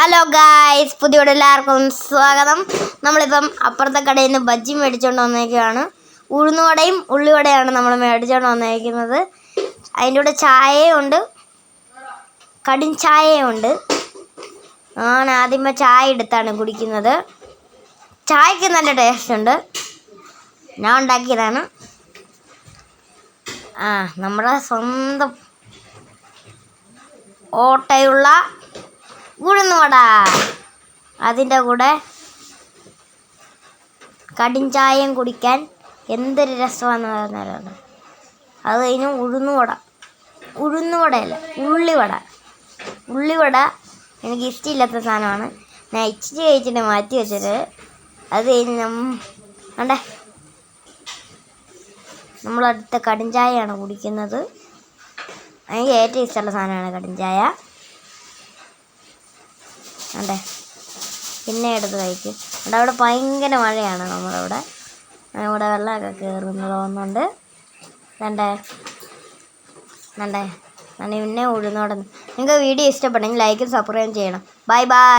Hello guys, പുതിയ എല്ലാവർക്കും സ്വാഗതം. നമ്മളിപ്പം അപ്പുറത്തെ കടയിൽ നിന്ന് ബജ്ജി മേടിച്ചുകൊണ്ട് വന്നേക്കുകയാണ്. ഉഴുന്നുവടയും ഉള്ളിവടയാണ് നമ്മൾ മേടിച്ചുകൊണ്ട് വന്നേക്കുന്നത്. അതിൻ്റെ കൂടെ ചായയുണ്ട്, കടും ചായയുണ്ട്. ഞാൻ ആദ്യമേ ചായ എടുത്താണ് കുടിക്കുന്നത്. ചായക്ക് നല്ല ടേസ്റ്റ് ഉണ്ട്. ഞാൻ ഉണ്ടാക്കിയതാണ്. നമ്മുടെ സ്വന്തം ഓട്ടയുള്ള ഉഴുന്നുവട. അതിൻ്റെ കൂടെ കടും ചായയും കുടിക്കാൻ എന്തൊരു രസമാണെന്ന് പറഞ്ഞാലാണ്. അത് കഴിഞ്ഞ് ഉഴുന്നുവടയല്ല ഉള്ളിവട എനിക്ക് ഇഷ്ടമില്ലാത്ത സാധനമാണ്. ഞാൻ ഇച്ചിരി കഴിച്ചിട്ട് മാറ്റി വെച്ചത്. അത് കഴിഞ്ഞ് നമ്മളടുത്ത കടും ചായയാണ് കുടിക്കുന്നത്. എനിക്ക് ഏറ്റവും ഇഷ്ടമുള്ള സാധനമാണ് കടും ചായ. പിന്നെ എടുത്ത് കഴിക്കും. അവിടെ ഭയങ്കര മഴയാണ് നമ്മളവിടെ. ഇവിടെ വെള്ളമൊക്കെ കയറുന്നു തോന്നുന്നുണ്ട്. പിന്നെ ഉഴുന്നോടെ. നിങ്ങൾക്ക് വീഡിയോ ഇഷ്ടപ്പെട്ടെങ്കിൽ ലൈക്കും സബ്സ്ക്രൈബും ചെയ്യണം. Bye bye.